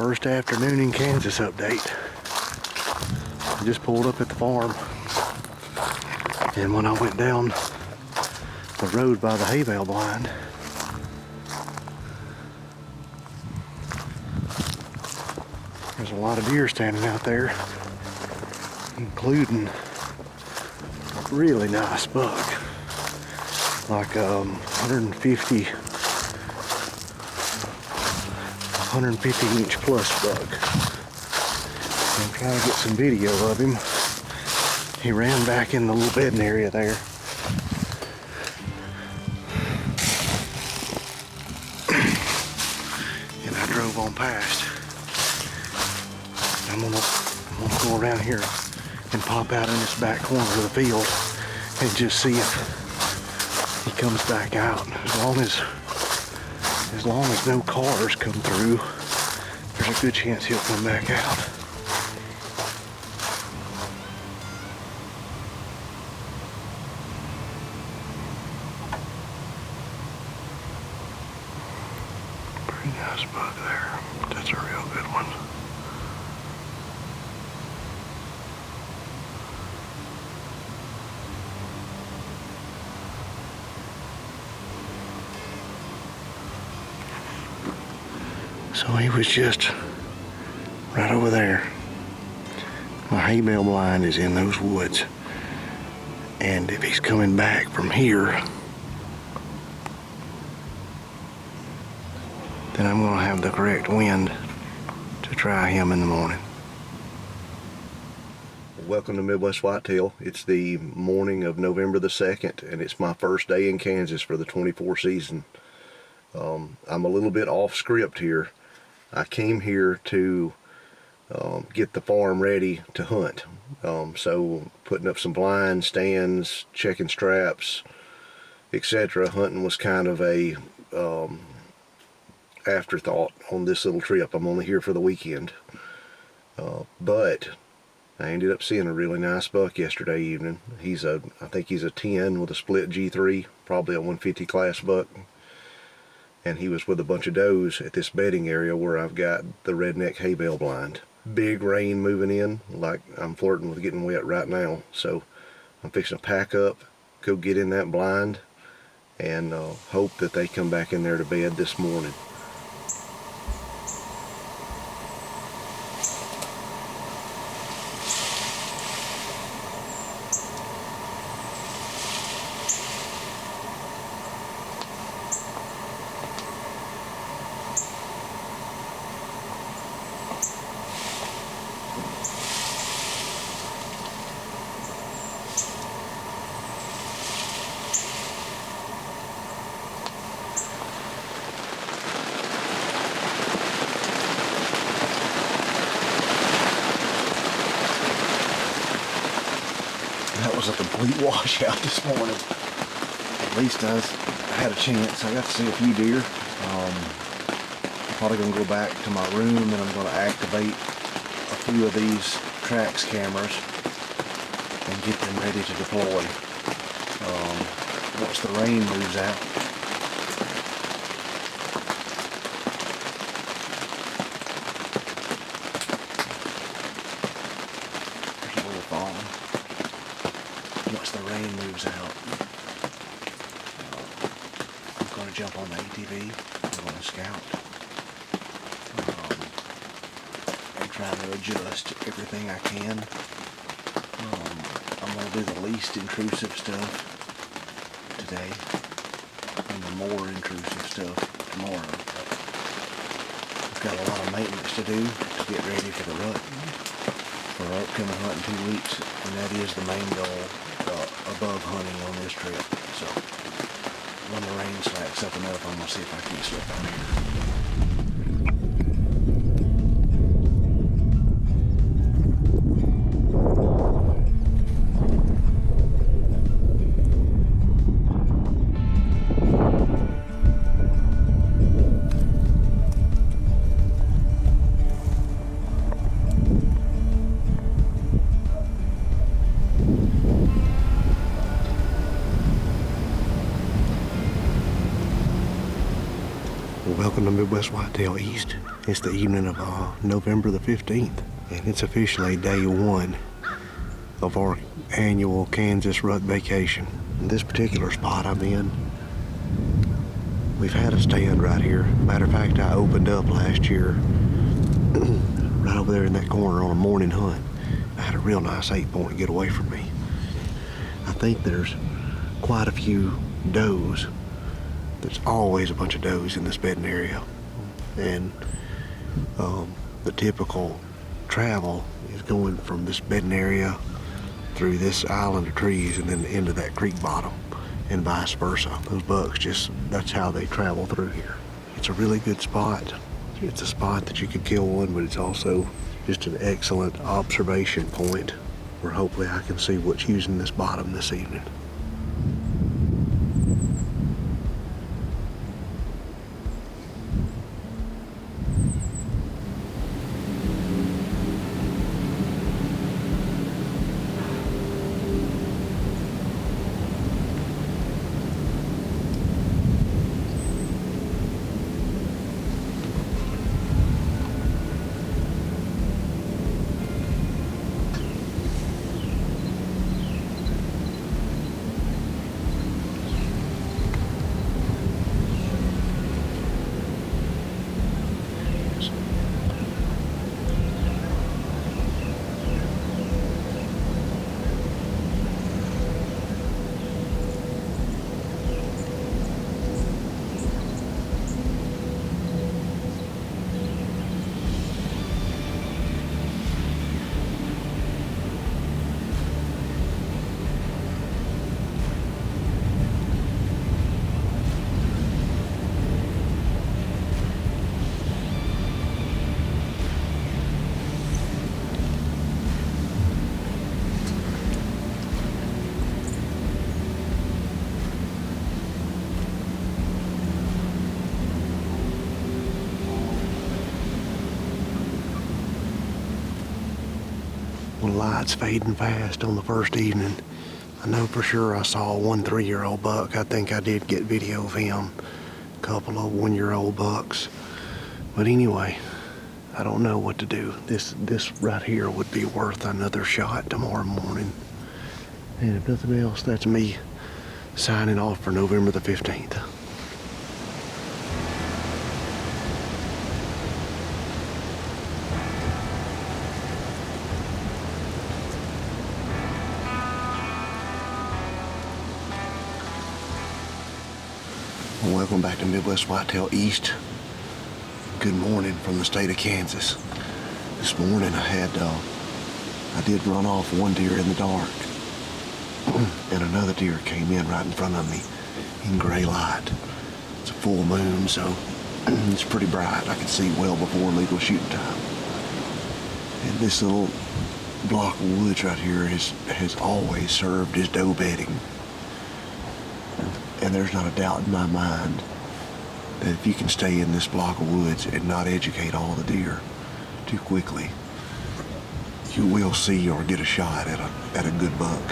First afternoon in Kansas update. I just pulled up at the farm, and when I went down the road by the hay bale blind, there's a lot of deer standing out there, including a really nice buck, like 150 inch plus buck. I'm trying to get some video of him. He ran back in the little bedding area there. And I drove on past. I'm gonna go around here and pop out in this back corner of the field and just see if he comes back out. As long as no cars come through, there's a good chance he'll come back out. Pretty nice buck there. That's a real good one. So he was just right over there. My hay bale blind is in those woods. And if he's coming back from here, then I'm going to have the correct wind to try him in the morning. Welcome to Midwest Whitetail. It's the morning of November the 2nd, and it's my first day in Kansas for the 24 season. I'm a little bit off script here. I came here to get the farm ready to hunt. So putting up some blinds, stands, checking straps, etc. Hunting was kind of a afterthought on this little trip. I'm only here for the weekend. But I ended up seeing a really nice buck yesterday evening. I think he's a 10 with a split G3, probably a 150 class buck. And he was with a bunch of does at this bedding area where I've got the redneck hay bale blind. Big rain moving in, like I'm flirting with getting wet right now. So I'm fixing to pack up, go get in that blind, and hope that they come back in there to bed this morning. That was a complete washout this morning. At least I had a chance. I got to see a few deer. I'm probably going to go back to my room and I'm going to activate a few of these Trax cameras and get them ready to deploy once the rain moves out. There's a little fawn. Once the rain moves out, I'm going to jump on the ATV, I'm going to scout, and try to adjust everything I can. I'm going to do the least intrusive stuff today, and the more intrusive stuff tomorrow. I've got a lot of maintenance to do to get ready for the rut, for our upcoming hunt in 2 weeks, and that is the main goal. Above hunting on this trip. So when the rain slacks up enough, I'm going to see if I can slip out here. Welcome to Midwest Whitetail East. It's the evening of November the 15th, and it's officially day one of our annual Kansas rut vacation. In this particular spot I'm in, we've had a stand right here. Matter of fact, I opened up last year right over there in that corner on a morning hunt. I had a real nice 8-point get away from me. I think there's quite a few does. There's always a bunch of does in this bedding area, and the typical travel is going from this bedding area through this island of trees and then into that creek bottom, and vice versa. Those bucks that's how they travel through here. It's a really good spot. It's a spot that you could kill one, but it's also just an excellent observation point where hopefully I can see what's using this bottom this evening. Well, the light's fading fast on the first evening. I know for sure I saw one 3-year-old buck. I think I did get video of him. A couple of 1-year-old bucks. But anyway, I don't know what to do. This right here would be worth another shot tomorrow morning. And if nothing else, that's me signing off for November the 15th. Welcome back to Midwest Whitetail East. Good morning from the state of Kansas. This morning I did run off one deer in the dark, and another deer came in right in front of me in gray light. It's a full moon, so it's pretty bright. I can see well before legal shooting time. And this little block of woods right here has always served as doe bedding. And there's not a doubt in my mind that if you can stay in this block of woods and not educate all the deer too quickly, you will see or get a shot at a good buck.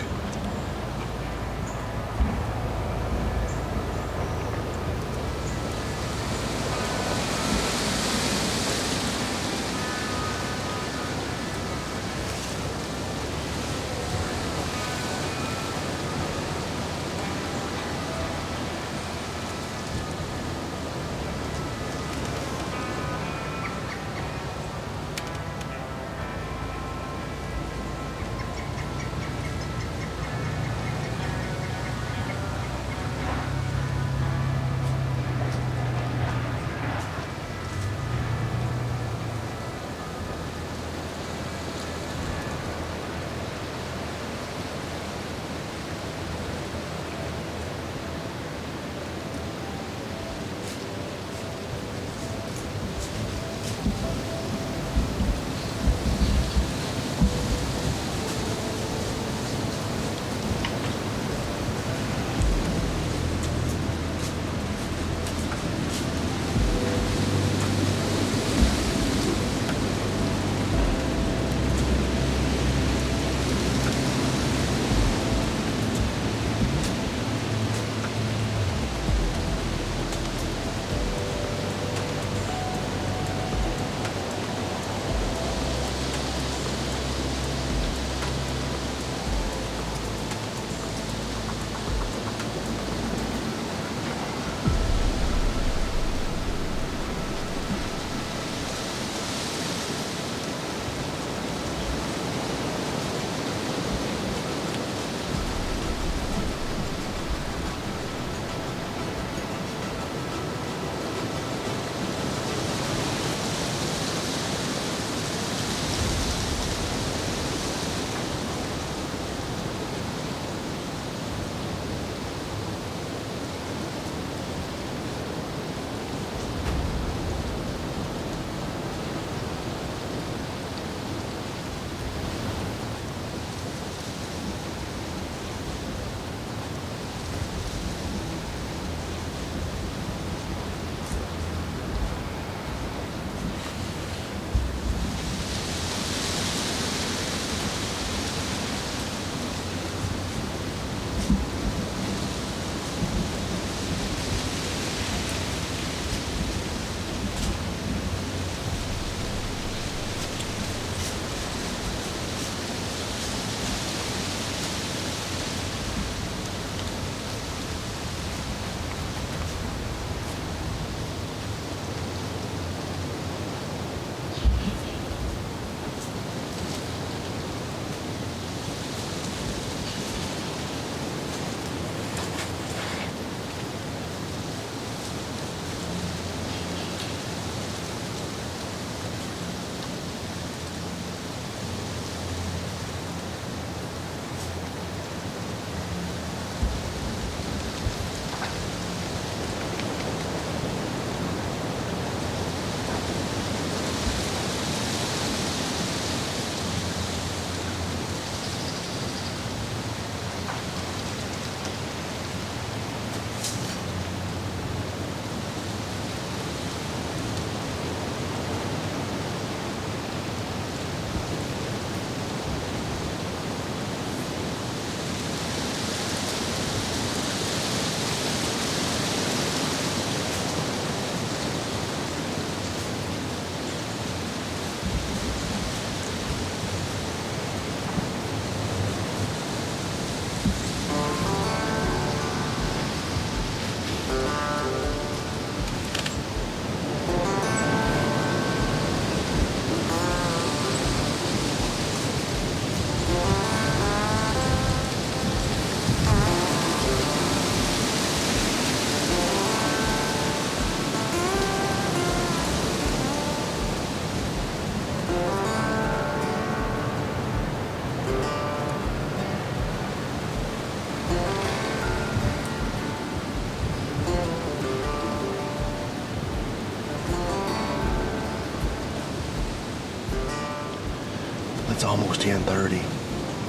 It's almost 10:30.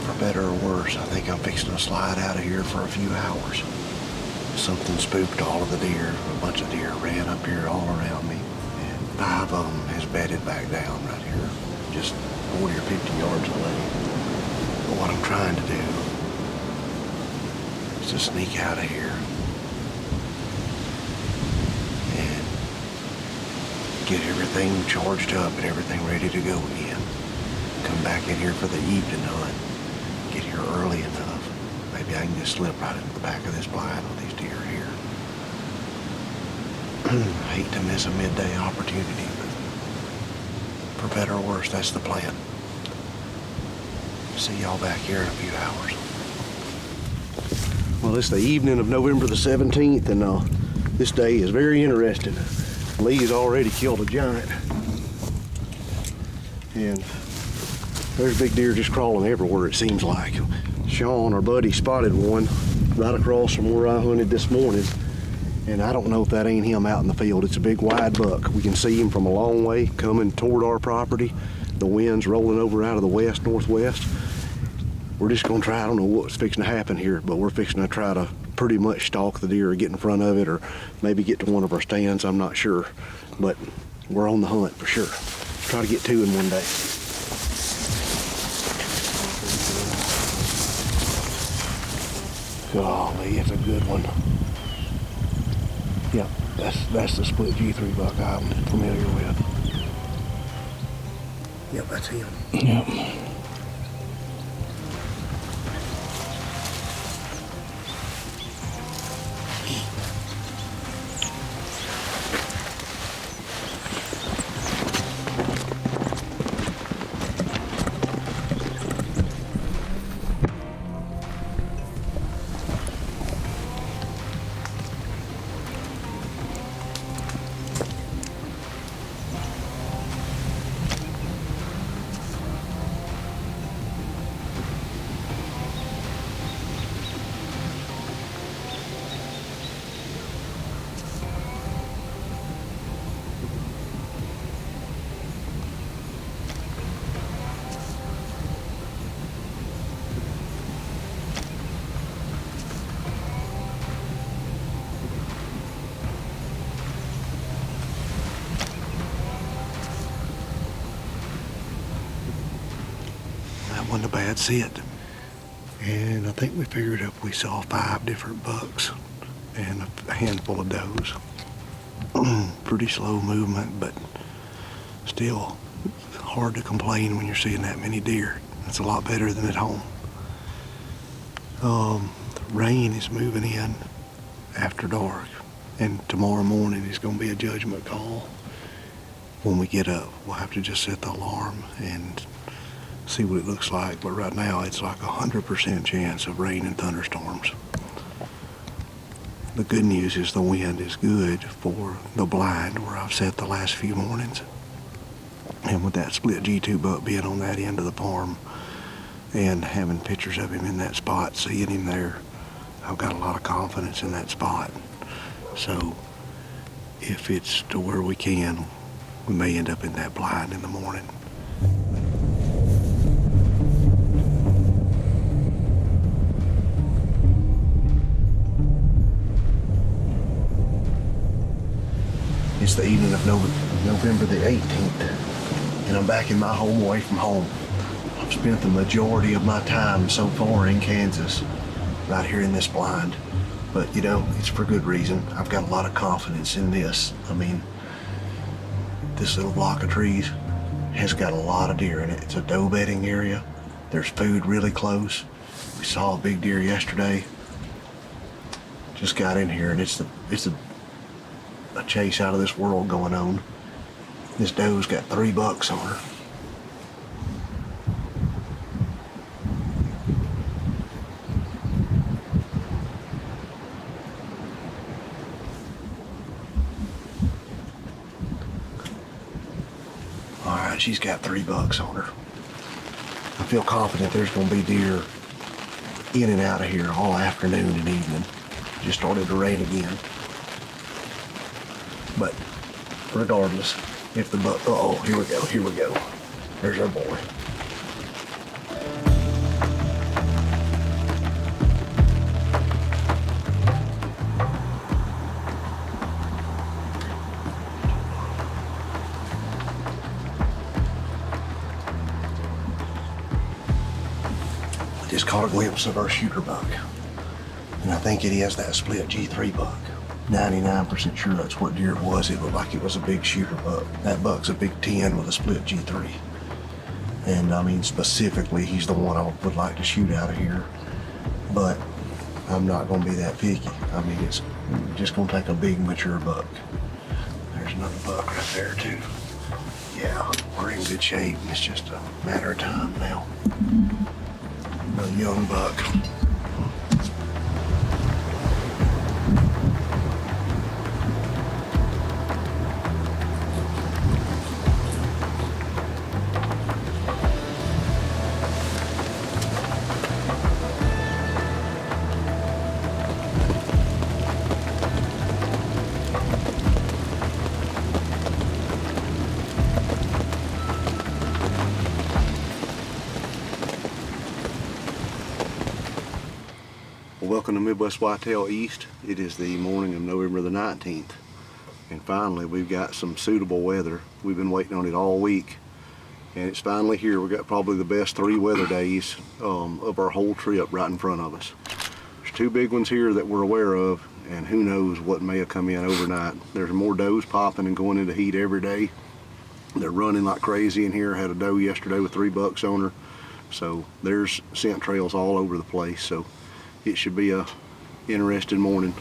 For better or worse, I think I'm fixing to slide out of here for a few hours. Something spooked all of the deer. A bunch of deer ran up here all around me, and 5 of them has bedded back down right here, just 40 or 50 yards away. But what I'm trying to do is to sneak out of here and get everything charged up and everything ready to go again. Come back in here for the evening hunt. Get here early enough. Maybe I can just slip right into the back of this blind with these deer here. I hate to miss a midday opportunity, but for better or worse, that's the plan. See y'all back here in a few hours. Well, it's the evening of November the 17th, and this day is very interesting. Lee has already killed a giant. And there's big deer just crawling everywhere, it seems like. Sean, our buddy, spotted one right across from where I hunted this morning. And I don't know if that ain't him out in the field. It's a big wide buck. We can see him from a long way coming toward our property. The wind's rolling over out of the west, northwest. We're just gonna try, I don't know what's fixing to happen here, but we're fixing to try to pretty much stalk the deer or get in front of it, or maybe get to one of our stands, I'm not sure. But we're on the hunt for sure. Try to get 2 in one day. Golly, it's a good one. Yep, that's the split G3 buck I'm familiar with. Yep, that's him. Yep. Wasn't a bad sit. And I think we figured up we saw 5 different bucks and a handful of does. Pretty slow movement, but still hard to complain when you're seeing that many deer. That's a lot better than at home. Rain is moving in after dark, and tomorrow morning is going to be a judgment call. When we get up, we'll have to just set the alarm and see what it looks like, but right now it's like 100% chance of rain and thunderstorms. The good news is the wind is good for the blind where I've set the last few mornings. And with that split G2 buck being on that end of the farm and having pictures of him in that spot, seeing him there, I've got a lot of confidence in that spot. So if it's to where we can, we may end up in that blind in the morning. It's the evening of November the 18th, and I'm back in my home away from home. I've spent the majority of my time so far in Kansas, right here in this blind. But you know, it's for good reason. I've got a lot of confidence in this. I mean, this little block of trees has got a lot of deer in it. It's a doe bedding area. There's food really close. We saw a big deer yesterday. Just got in here, and it's a chase out of this world going on. This doe's got 3 bucks on her. All right, she's got 3 bucks on her. I feel confident there's gonna be deer in and out of here all afternoon and evening. It just started to rain again. But regardless, if the buck, oh, here we go. There's our boy. caught a glimpse of our shooter buck. And I think it is that split G3 buck. 99% sure that's what deer it was. It looked like it was a big shooter buck. That buck's a big 10 with a split G3. And I mean, specifically, he's the one I would like to shoot out of here. But I'm not gonna be that picky. I mean, it's just gonna take a big mature buck. There's another buck right there too. Yeah, we're in good shape. It's just a matter of time now. A young buck. Welcome to Midwest Whitetail East. It is the morning of November the 19th, and finally we've got some suitable weather. We've been waiting on it all week, and it's finally here. We've got probably the best 3 weather days of our whole trip right in front of us. There's 2 big ones here that we're aware of, and who knows what may have come in overnight. There's more does popping and going into heat every day. They're running like crazy in here. I had a doe yesterday with 3 bucks on her, so there's scent trails all over the place. So it should be a interesting morning.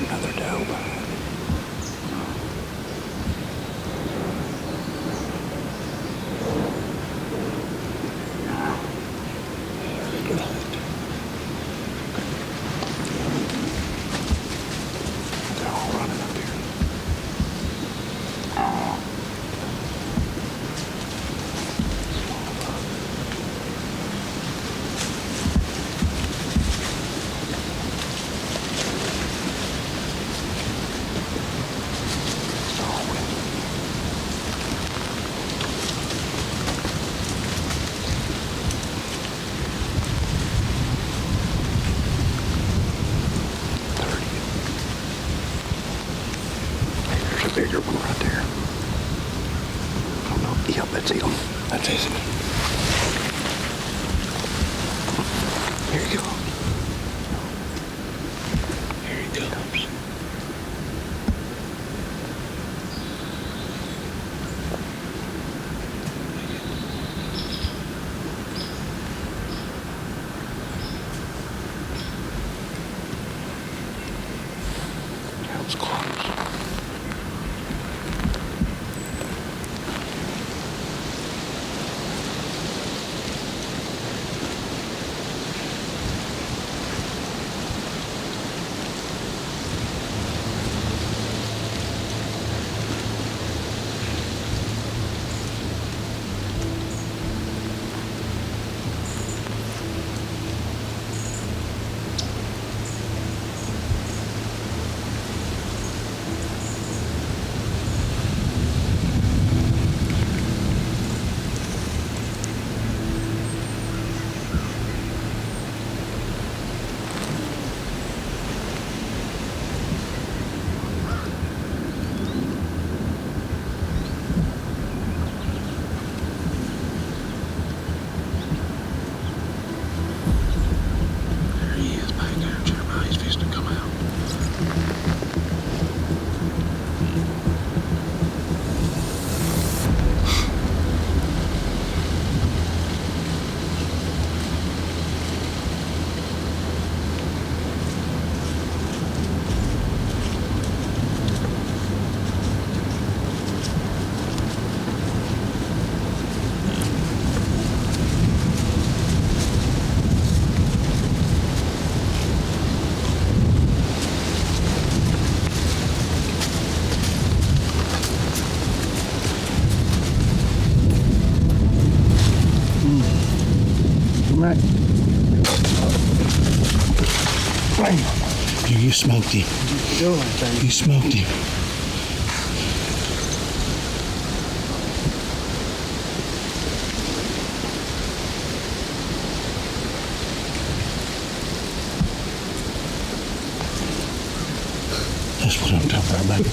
Another doe. They're all running up here. Bigger one right there. Oh no, yep, that's him. That's him. Here he goes. Here he comes. That was close. that. Bam. You smoked him. You smoked him. That's what I'm talking about, baby.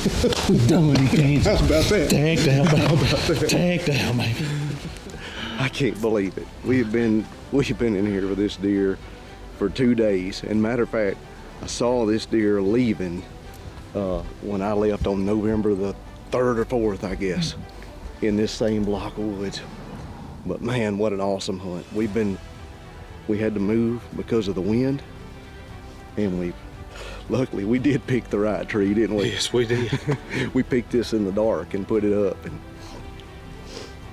We've done what he can. How's about that? Tag down, baby. Tag down, baby. I can't believe it. We've been in here with this deer for 2 days. And matter of fact, I saw this deer leaving when I left on November the 3rd or 4th, I guess, in this same block of woods. But man, what an awesome hunt. We had to move because of the wind, and luckily we did pick the right tree, didn't we? Yes, we did. We picked this in the dark and put it up, and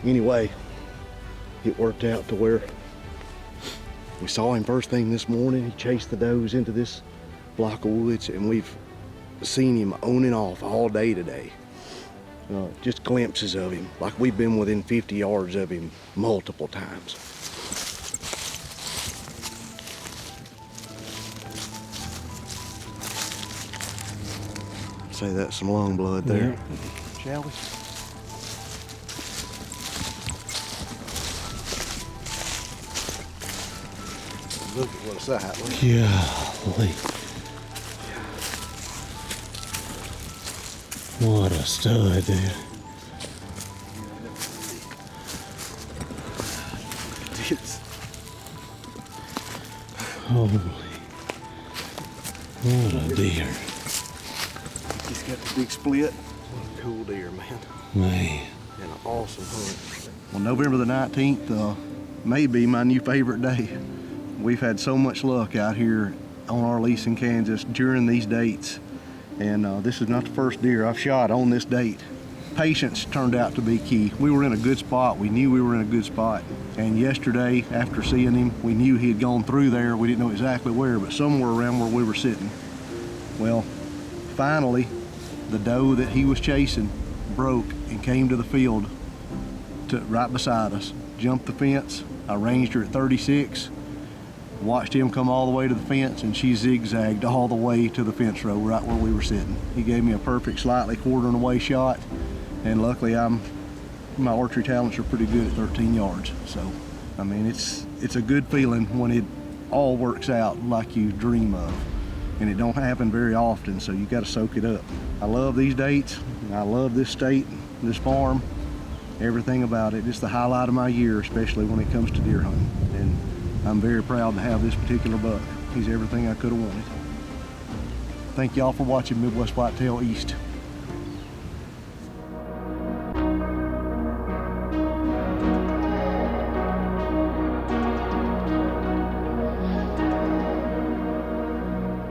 anyway, it worked out to where we saw him first thing this morning. He chased the does into this block of woods, and we've seen him on and off all day today. Just glimpses of him, like we've been within 50 yards of him multiple times. Say that's some long blood there. Yeah. Shall we? Look at what a sight. Golly. What a stud, dude. Holy. What a deer. He's got the big split. What a cool deer, man. Man. And an awesome hunt. Well, November the 19th may be my new favorite day. We've had so much luck out here on our lease in Kansas during these dates. And this is not the first deer I've shot on this date. Patience turned out to be key. We were in a good spot. We knew we were in a good spot. And yesterday, after seeing him, we knew he had gone through there. We didn't know exactly where, but somewhere around where we were sitting. Well, finally, the doe that he was chasing broke and came to the field right beside us. Jumped the fence. I ranged her at 36. Watched him come all the way to the fence, and she zigzagged all the way to the fence row right where we were sitting. He gave me a perfect, slightly quartering away shot, and luckily my archery talents are pretty good at 13 yards. So, I mean, it's a good feeling when it all works out like you dream of, and it don't happen very often, so you got to soak it up. I love these dates, and I love this state, this farm, everything about it. It's the highlight of my year, especially when it comes to deer hunting. And I'm very proud to have this particular buck. He's everything I could have wanted. Thank y'all for watching Midwest Whitetail East.